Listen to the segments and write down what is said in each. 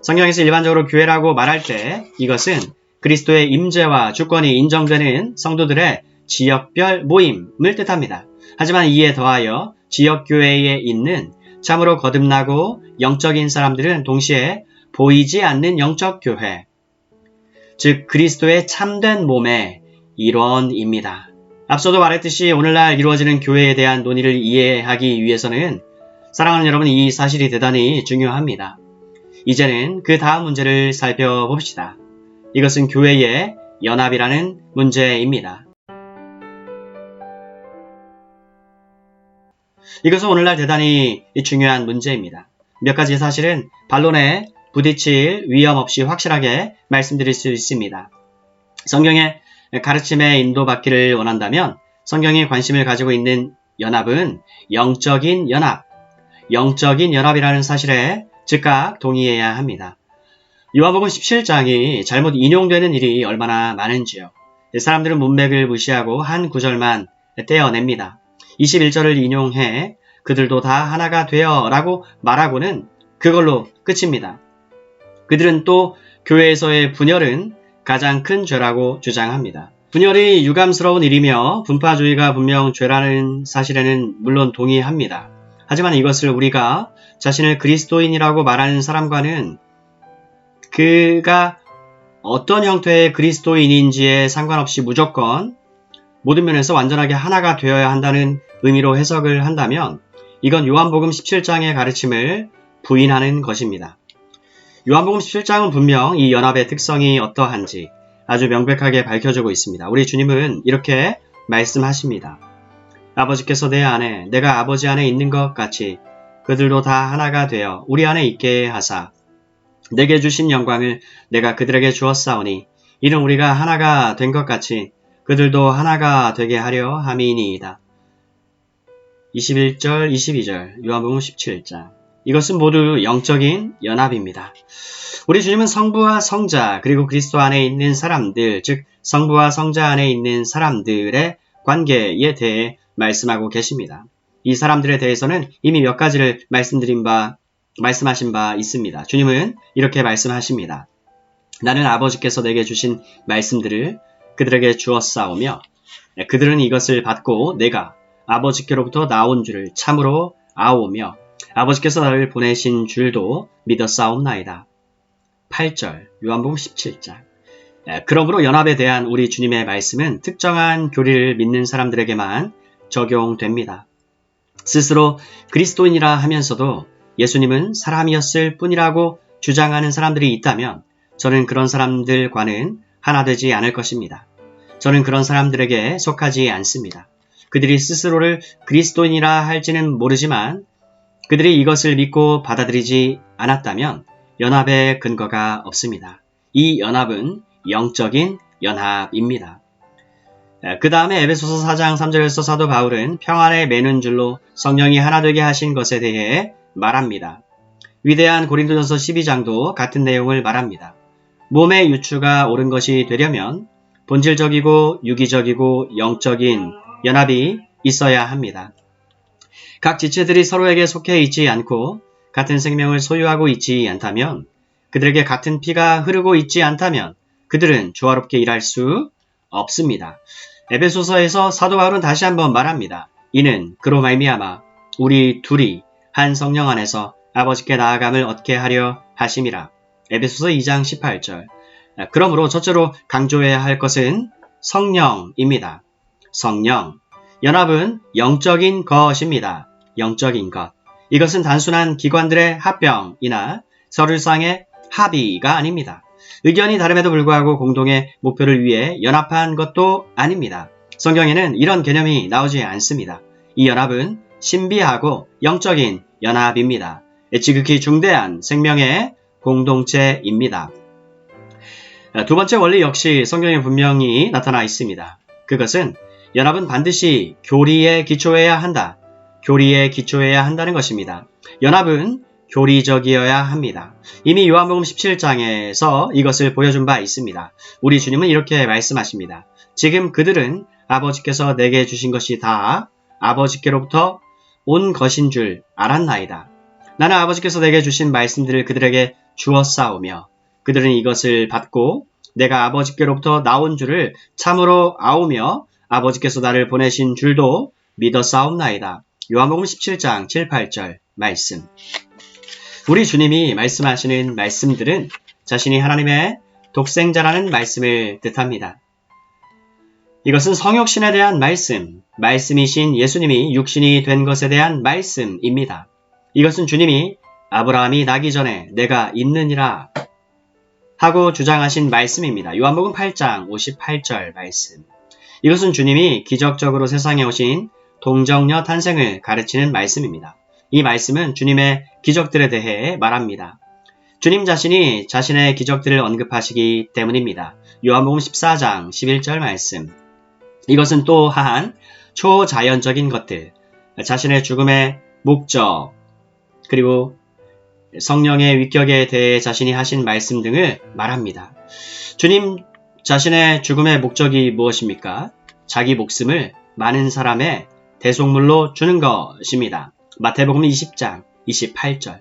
성경에서 일반적으로 교회라고 말할 때 이것은 그리스도의 임재와 주권이 인정되는 성도들의 지역별 모임을 뜻합니다. 하지만 이에 더하여 지역교회에 있는 참으로 거듭나고 영적인 사람들은 동시에 보이지 않는 영적 교회, 즉 그리스도의 참된 몸의 일원입니다. 앞서도 말했듯이 오늘날 이루어지는 교회에 대한 논의를 이해하기 위해서는 사랑하는 여러분, 이 사실이 대단히 중요합니다. 이제는 그 다음 문제를 살펴봅시다. 이것은 교회의 연합이라는 문제입니다. 이것은 오늘날 대단히 중요한 문제입니다. 몇 가지 사실은 반론에 부딪힐 위험 없이 확실하게 말씀드릴 수 있습니다. 성경의 가르침에 인도받기를 원한다면 성경이 관심을 가지고 있는 연합은 영적인 연합이라는 사실에 즉각 동의해야 합니다. 요한복음 17장이 잘못 인용되는 일이 얼마나 많은지요. 사람들은 문맥을 무시하고 한 구절만 떼어냅니다. 21절을 인용해 그들도 다 하나가 되어 라고 말하고는 그걸로 끝입니다. 그들은 또 교회에서의 분열은 가장 큰 죄라고 주장합니다. 분열이 유감스러운 일이며 분파주의가 분명 죄라는 사실에는 물론 동의합니다. 하지만 이것을 우리가 자신을 그리스도인이라고 말하는 사람과는 그가 어떤 형태의 그리스도인인지에 상관없이 무조건 모든 면에서 완전하게 하나가 되어야 한다는 의미로 해석을 한다면 이건 요한복음 17장의 가르침을 부인하는 것입니다. 요한복음 17장은 분명 이 연합의 특성이 어떠한지 아주 명백하게 밝혀주고 있습니다. 우리 주님은 이렇게 말씀하십니다. 아버지께서 내 안에 내가 아버지 안에 있는 것 같이 그들도 다 하나가 되어 우리 안에 있게 하사 내게 주신 영광을 내가 그들에게 주었사오니 이는 우리가 하나가 된 것 같이 그들도 하나가 되게 하려 함이니이다. 21절, 22절 요한복음 17장. 이것은 모두 영적인 연합입니다. 우리 주님은 성부와 성자 그리고 그리스도 안에 있는 사람들, 즉 성부와 성자 안에 있는 사람들의 관계에 대해 말씀하고 계십니다. 이 사람들에 대해서는 이미 몇 가지를 말씀하신 바 있습니다. 주님은 이렇게 말씀하십니다. 나는 아버지께서 내게 주신 말씀들을 그들에게 주었사오며 그들은 이것을 받고 내가 아버지께로부터 나온 줄을 참으로 아오며 아버지께서 나를 보내신 줄도 믿었사옵나이다. 8절 요한복음 17장. 그러므로 연합에 대한 우리 주님의 말씀은 특정한 교리를 믿는 사람들에게만 적용됩니다. 스스로 그리스도인이라 하면서도 예수님은 사람이었을 뿐이라고 주장하는 사람들이 있다면 저는 그런 사람들과는 하나 되지 않을 것입니다. 저는 그런 사람들에게 속하지 않습니다. 그들이 스스로를 그리스도인이라 할지는 모르지만 그들이 이것을 믿고 받아들이지 않았다면 연합의 근거가 없습니다. 이 연합은 영적인 연합입니다. 그 다음에 에베소서 4장 3절에서 사도 바울은 평안에 매는 줄로 성령이 하나 되게 하신 것에 대해 말합니다. 위대한 고린도전서 12장도 같은 내용을 말합니다. 몸의 유추가 옳은 것이 되려면 본질적이고 유기적이고 영적인 연합이 있어야 합니다. 각 지체들이 서로에게 속해 있지 않고 같은 생명을 소유하고 있지 않다면, 그들에게 같은 피가 흐르고 있지 않다면 그들은 조화롭게 일할 수 없습니다. 에베소서에서 사도 바울은 다시 한번 말합니다. 이는 그로 말미암아 우리 둘이 한 성령 안에서 아버지께 나아감을 얻게 하려 하심이라. 에베소서 2장 18절. 그러므로 첫째로 강조해야 할 것은 성령입니다. 성령. 연합은 영적인 것입니다. 영적인 것. 이것은 단순한 기관들의 합병이나 서류상의 합의가 아닙니다. 의견이 다름에도 불구하고 공동의 목표를 위해 연합한 것도 아닙니다. 성경에는 이런 개념이 나오지 않습니다. 이 연합은 신비하고 영적인 연합입니다. 지극히 중대한 생명의 공동체입니다. 두 번째 원리 역시 성경에 분명히 나타나 있습니다. 그것은 연합은 반드시 교리에 기초해야 한다. 교리에 기초해야 한다는 것입니다. 연합은 교리적이어야 합니다. 이미 요한복음 17장에서 이것을 보여준 바 있습니다. 우리 주님은 이렇게 말씀하십니다. 지금 그들은 아버지께서 내게 주신 것이 다 아버지께로부터 온 것인 줄 알았나이다. 나는 아버지께서 내게 주신 말씀들을 그들에게 주었사오며 그들은 이것을 받고 내가 아버지께로부터 나온 줄을 참으로 아오며 아버지께서 나를 보내신 줄도 믿었사옵나이다. 요한복음 17장 7, 8절 말씀. 우리 주님이 말씀하시는 말씀들은 자신이 하나님의 독생자라는 말씀을 뜻합니다. 이것은 성육신에 대한 말씀, 말씀이신 예수님이 육신이 된 것에 대한 말씀입니다. 이것은 주님이 아브라함이 나기 전에 내가 있느니라 하고 주장하신 말씀입니다. 요한복음 8장 58절 말씀. 이것은 주님이 기적적으로 세상에 오신 동정녀 탄생을 가르치는 말씀입니다. 이 말씀은 주님의 기적들에 대해 말합니다. 주님 자신이 자신의 기적들을 언급하시기 때문입니다. 요한복음 14장 11절 말씀. 이것은 또한 초자연적인 것들, 자신의 죽음의 목적, 그리고 성령의 위격에 대해 자신이 하신 말씀 등을 말합니다. 주님 자신의 죽음의 목적이 무엇입니까? 자기 목숨을 많은 사람의 대속물로 주는 것입니다. 마태복음 20장 28절.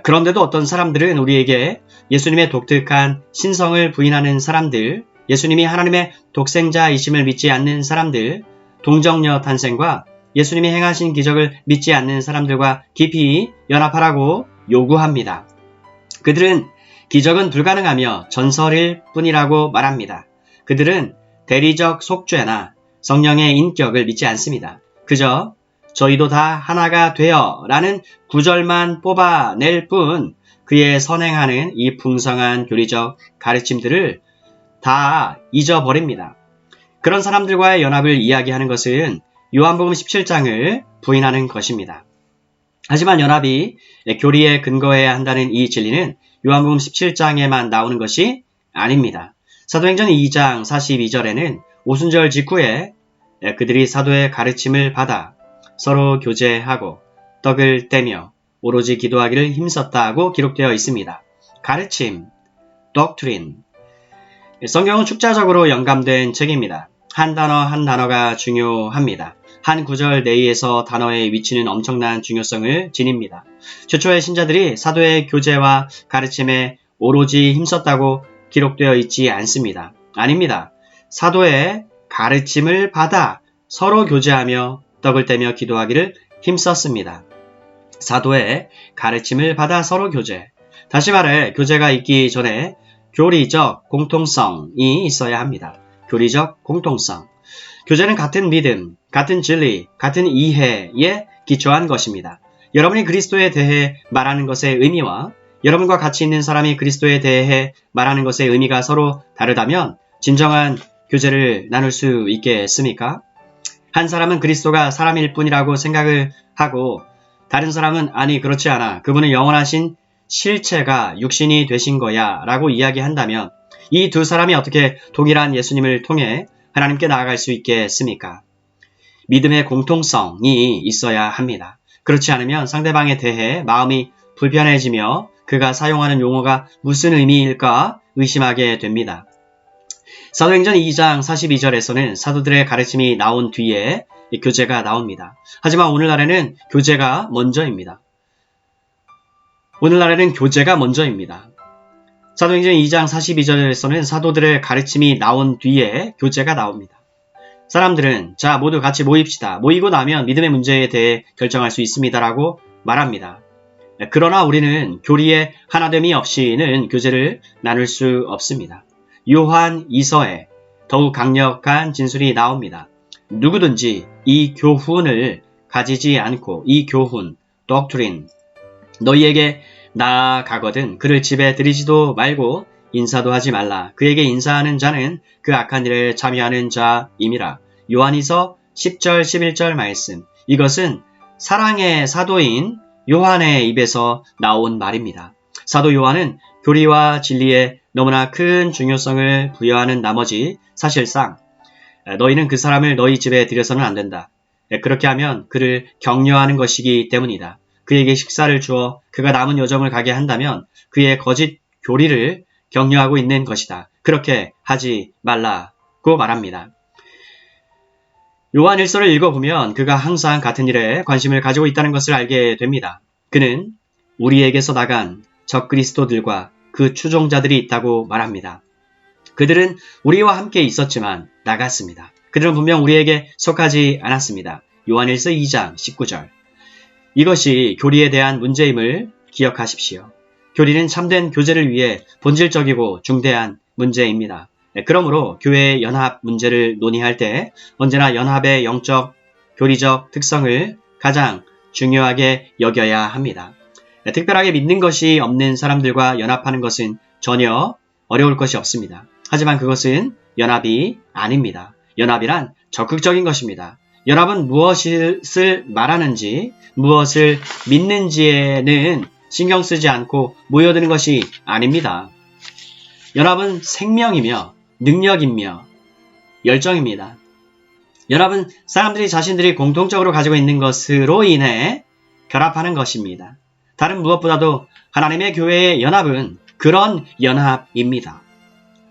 그런데도 어떤 사람들은 우리에게 예수님의 독특한 신성을 부인하는 사람들, 예수님이 하나님의 독생자이심을 믿지 않는 사람들, 동정녀 탄생과 예수님이 행하신 기적을 믿지 않는 사람들과 깊이 연합하라고 요구합니다. 그들은 기적은 불가능하며 전설일 뿐이라고 말합니다. 그들은 대리적 속죄나 성령의 인격을 믿지 않습니다. 그저 저희도 다 하나가 되어 라는 구절만 뽑아낼 뿐 그의 선행하는 이 풍성한 교리적 가르침들을 다 잊어버립니다. 그런 사람들과의 연합을 이야기하는 것은 요한복음 17장을 부인하는 것입니다. 하지만 연합이 교리에 근거해야 한다는 이 진리는 요한복음 17장에만 나오는 것이 아닙니다. 사도행전 2장 42절에는 오순절 직후에 그들이 사도의 가르침을 받아 서로 교제하고 떡을 떼며 오로지 기도하기를 힘썼다고 기록되어 있습니다. 가르침, doctrine. 성경은 축자적으로 영감된 책입니다. 한 단어 한 단어가 중요합니다. 한 구절 내에서 단어의 위치는 엄청난 중요성을 지닙니다. 최초의 신자들이 사도의 교제와 가르침에 오로지 힘썼다고 기록되어 있지 않습니다. 아닙니다. 사도의 가르침을 받아 서로 교제하며 떡을 떼며 기도하기를 힘썼습니다. 사도의 가르침을 받아 서로 교제. 다시 말해 교제가 있기 전에 교리적 공통성이 있어야 합니다. 교리적 공통성. 교제는 같은 믿음, 같은 진리, 같은 이해에 기초한 것입니다. 여러분이 그리스도에 대해 말하는 것의 의미와 여러분과 같이 있는 사람이 그리스도에 대해 말하는 것의 의미가 서로 다르다면 진정한 교제를 나눌 수 있겠습니까? 한 사람은 그리스도가 사람일 뿐이라고 생각을 하고 다른 사람은 아니 그렇지 않아. 그분은 영원하신 실체가 육신이 되신 거야 라고 이야기한다면 이 두 사람이 어떻게 동일한 예수님을 통해 하나님께 나아갈 수 있겠습니까? 믿음의 공통성이 있어야 합니다. 그렇지 않으면 상대방에 대해 마음이 불편해지며 그가 사용하는 용어가 무슨 의미일까 의심하게 됩니다. 사도행전 2장 42절에서는 사도들의 가르침이 나온 뒤에 교제가 나옵니다. 하지만 오늘날에는 교제가 먼저입니다. 사도행전 2장 42절에서는 사도들의 가르침이 나온 뒤에 교제가 나옵니다. 사람들은 자 모두 같이 모입시다. 모이고 나면 믿음의 문제에 대해 결정할 수 있습니다라고 말합니다. 그러나 우리는 교리의 하나됨이 없이는 교제를 나눌 수 없습니다. 요한 2서에 더욱 강력한 진술이 나옵니다. 누구든지 이 교훈을 가지지 않고 이 교훈, doctrine, 너희에게 나아가거든 그를 집에 들이지도 말고 인사도 하지 말라. 그에게 인사하는 자는 그 악한 일에 참여하는 자임이라. 요한이서 10절 11절 말씀. 이것은 사랑의 사도인 요한의 입에서 나온 말입니다. 사도 요한은 교리와 진리에 너무나 큰 중요성을 부여하는 나머지 사실상 너희는 그 사람을 너희 집에 들여서는 안 된다. 그렇게 하면 그를 격려하는 것이기 때문이다. 그에게 식사를 주어 그가 남은 여정을 가게 한다면 그의 거짓 교리를 격려하고 있는 것이다. 그렇게 하지 말라고 말합니다. 요한 1서를 읽어보면 그가 항상 같은 일에 관심을 가지고 있다는 것을 알게 됩니다. 그는 우리에게서 나간 적그리스도들과 그 추종자들이 있다고 말합니다. 그들은 우리와 함께 있었지만 나갔습니다. 그들은 분명 우리에게 속하지 않았습니다. 요한일서 2장 19절. 이것이 교리에 대한 문제임을 기억하십시오. 교리는 참된 교제를 위해 본질적이고 중대한 문제입니다. 그러므로 교회의 연합 문제를 논의할 때 언제나 연합의 영적, 교리적 특성을 가장 중요하게 여겨야 합니다. 특별하게 믿는 것이 없는 사람들과 연합하는 것은 전혀 어려울 것이 없습니다. 하지만 그것은 연합이 아닙니다. 연합이란 적극적인 것입니다. 연합은 무엇을 말하는지, 무엇을 믿는지에는 신경 쓰지 않고 모여드는 것이 아닙니다. 연합은 생명이며 능력이며 열정입니다. 연합은 사람들이 자신들이 공통적으로 가지고 있는 것으로 인해 결합하는 것입니다. 다른 무엇보다도 하나님의 교회의 연합은 그런 연합입니다.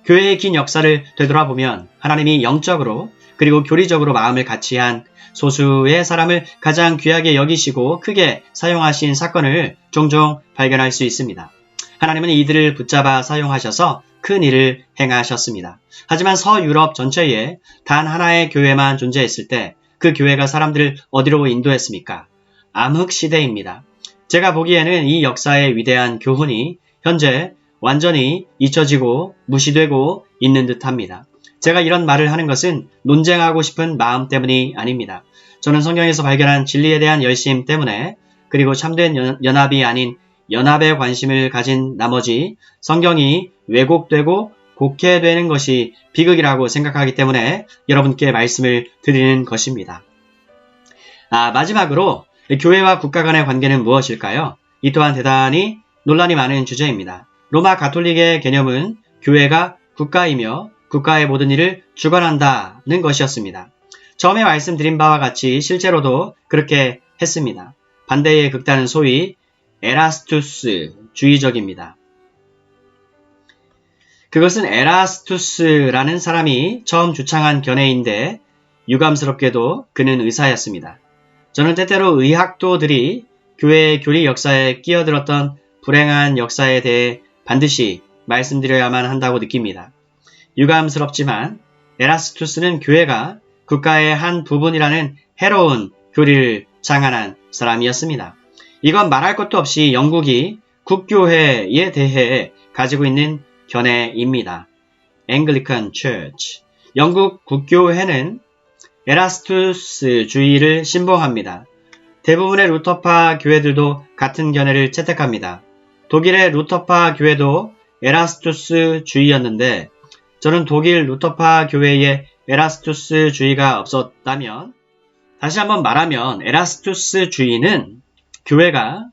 교회의 긴 역사를 되돌아보면 하나님이 영적으로 그리고 교리적으로 마음을 같이 한 소수의 사람을 가장 귀하게 여기시고 크게 사용하신 사건을 종종 발견할 수 있습니다. 하나님은 이들을 붙잡아 사용하셔서 큰 일을 행하셨습니다. 하지만 서유럽 전체에 단 하나의 교회만 존재했을 때 그 교회가 사람들을 어디로 인도했습니까? 암흑시대입니다. 제가 보기에는 이 역사의 위대한 교훈이 현재 완전히 잊혀지고 무시되고 있는 듯합니다. 제가 이런 말을 하는 것은 논쟁하고 싶은 마음 때문이 아닙니다. 저는 성경에서 발견한 진리에 대한 열심 때문에 그리고 참된 연합이 아닌 연합에 관심을 가진 나머지 성경이 왜곡되고 곡해되는 것이 비극이라고 생각하기 때문에 여러분께 말씀을 드리는 것입니다. 마지막으로 교회와 국가 간의 관계는 무엇일까요? 이 또한 대단히 논란이 많은 주제입니다. 로마 가톨릭의 개념은 교회가 국가이며 국가의 모든 일을 주관한다는 것이었습니다. 처음에 말씀드린 바와 같이 실제로도 그렇게 했습니다. 반대의 극단은 소위 에라스투스주의적입니다. 그것은 에라스투스라는 사람이 처음 주창한 견해인데 유감스럽게도 그는 의사였습니다. 저는 때때로 의학도들이 교회의 교리 역사에 끼어들었던 불행한 역사에 대해 반드시 말씀드려야만 한다고 느낍니다. 유감스럽지만 에라스투스는 교회가 국가의 한 부분이라는 해로운 교리를 장한한 사람이었습니다. 이건 말할 것도 없이 영국이 국교회에 대해 가지고 있는 견해입니다. Anglican Church. 영국 국교회는 에라스투스주의를 신봉합니다. 대부분의 루터파 교회들도 같은 견해를 채택합니다. 독일의 루터파 교회도 에라스투스주의였는데 저는 독일 루터파 교회에 에라스투스주의가 없었다면 다시 한번 말하면 에라스투스주의는 교회가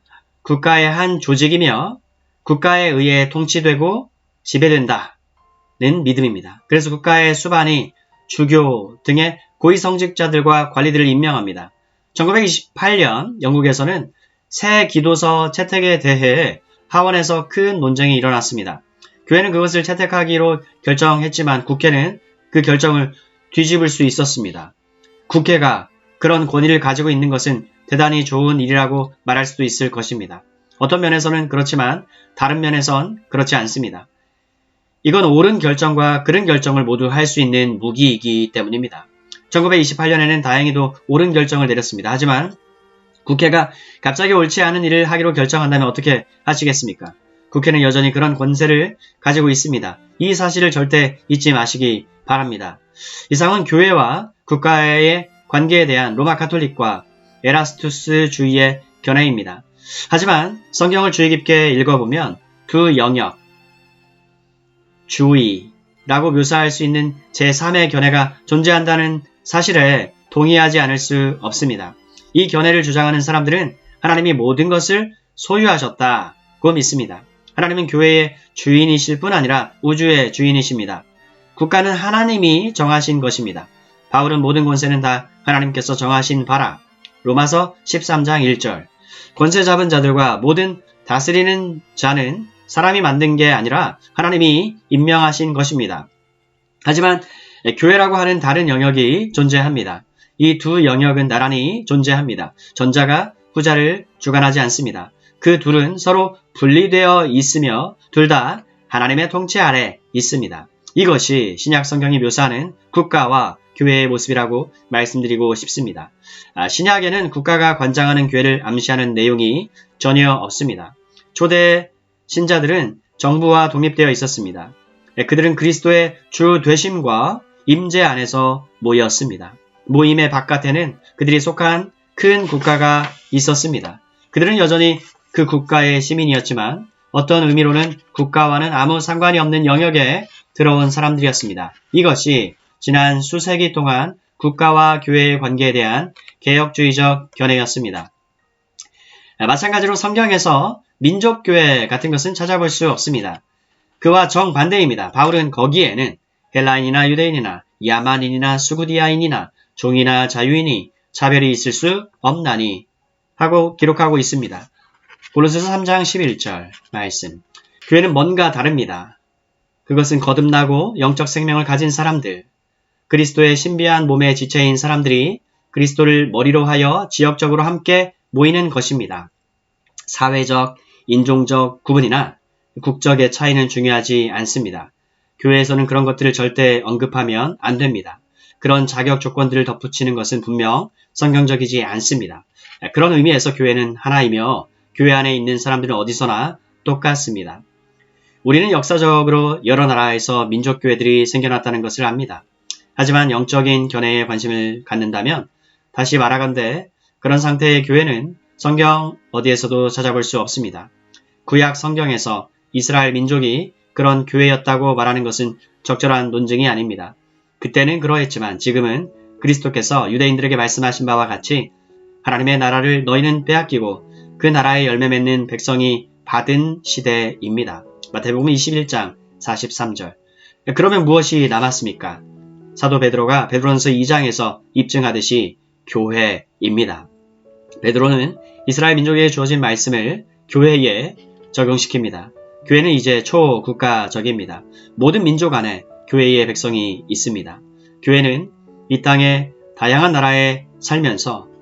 국가의 한 조직이며 국가에 의해 통치되고 지배된다는 믿음입니다. 그래서 국가의 수반이 주교 등의 고위성직자들과 관리들을 임명합니다. 1928년 영국에서는 새 기도서 채택에 대해 하원에서 큰 논쟁이 일어났습니다. 교회는 그것을 채택하기로 결정했지만 국회는 그 결정을 뒤집을 수 있었습니다. 국회가 그런 권위를 가지고 있는 것은 대단히 좋은 일이라고 말할 수도 있을 것입니다. 어떤 면에서는 그렇지만 다른 면에선 그렇지 않습니다. 이건 옳은 결정과 그른 결정을 모두 할 수 있는 무기이기 때문입니다. 1928년에는 다행히도 옳은 결정을 내렸습니다. 하지만 국회가 갑자기 옳지 않은 일을 하기로 결정한다면 어떻게 하시겠습니까? 국회는 여전히 그런 권세를 가지고 있습니다. 이 사실을 절대 잊지 마시기 바랍니다. 이상은 교회와 국가의 관계에 대한 로마 가톨릭과 에라스투스주의의 견해입니다. 하지만 성경을 주의 깊게 읽어보면 두 영역, 주의라고 묘사할 수 있는 제3의 견해가 존재한다는 사실에 동의하지 않을 수 없습니다. 이 견해를 주장하는 사람들은 하나님이 모든 것을 소유하셨다고 믿습니다. 하나님은 교회의 주인이실 뿐 아니라 우주의 주인이십니다. 국가는 하나님이 정하신 것입니다. 바울은 모든 권세는 다 하나님께서 정하신 바라. 로마서 13장 1절. 권세 잡은 자들과 모든 다스리는 자는 사람이 만든 게 아니라 하나님이 임명하신 것입니다. 하지만 교회라고 하는 다른 영역이 존재합니다. 이 두 영역은 나란히 존재합니다. 전자가 후자를 주관하지 않습니다. 그 둘은 서로 분리되어 있으며 둘 다 하나님의 통치 아래 있습니다. 이것이 신약 성경이 묘사하는 국가와 교회의 모습이라고 말씀드리고 싶습니다. 신약에는 국가가 관장하는 교회를 암시하는 내용이 전혀 없습니다. 초대 신자들은 정부와 독립되어 있었습니다. 그들은 그리스도의 주 되심과 임재 안에서 모였습니다. 모임의 바깥에는 그들이 속한 큰 국가가 있었습니다. 그들은 여전히 그 국가의 시민이었지만 어떤 의미로는 국가와는 아무 상관이 없는 영역에 들어온 사람들이었습니다. 이것이 지난 수세기 동안 국가와 교회의 관계에 대한 개혁주의적 견해였습니다. 마찬가지로 성경에서 민족교회 같은 것은 찾아볼 수 없습니다. 그와 정반대입니다. 바울은 거기에는 헬라인이나 유대인이나 야만인이나 수구디아인이나 종이나 자유인이 차별이 있을 수 없나니 하고 기록하고 있습니다. 골로새서 3장 11절 말씀. 교회는 뭔가 다릅니다. 그것은 거듭나고 영적 생명을 가진 사람들, 그리스도의 신비한 몸의 지체인 사람들이 그리스도를 머리로 하여 지역적으로 함께 모이는 것입니다. 사회적, 인종적 구분이나 국적의 차이는 중요하지 않습니다. 교회에서는 그런 것들을 절대 언급하면 안 됩니다. 그런 자격 조건들을 덧붙이는 것은 분명 성경적이지 않습니다. 그런 의미에서 교회는 하나이며 교회 안에 있는 사람들은 어디서나 똑같습니다. 우리는 역사적으로 여러 나라에서 민족교회들이 생겨났다는 것을 압니다. 하지만 영적인 견해에 관심을 갖는다면 다시 말하건대 그런 상태의 교회는 성경 어디에서도 찾아볼 수 없습니다. 구약 성경에서 이스라엘 민족이 그런 교회였다고 말하는 것은 적절한 논증이 아닙니다. 그때는 그러했지만 지금은 그리스도께서 유대인들에게 말씀하신 바와 같이 하나님의 나라를 너희는 빼앗기고 그 나라의 열매 맺는 백성이 받은 시대입니다. 마태복음 21장 43절. 그러면 무엇이 남았습니까? 사도 베드로가 베드로전서 2장에서 입증하듯이 교회입니다. 베드로는 이스라엘 민족에게 주어진 말씀을 교회에 적용시킵니다. 교회는 이제 초국가적입니다. 모든 민족 안에 교회의 백성이 있습니다. 교회는 이 땅의 다양한 나라에 살면서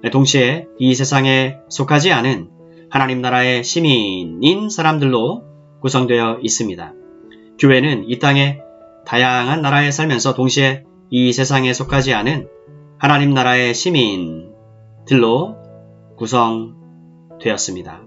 동시에 이 세상에 속하지 않은 하나님 나라의 시민인 사람들로 구성되어 있습니다. 교회는 이 땅의 다양한 나라에 살면서 동시에 이 세상에 속하지 않은 하나님 나라의 시민들로 구성되었습니다.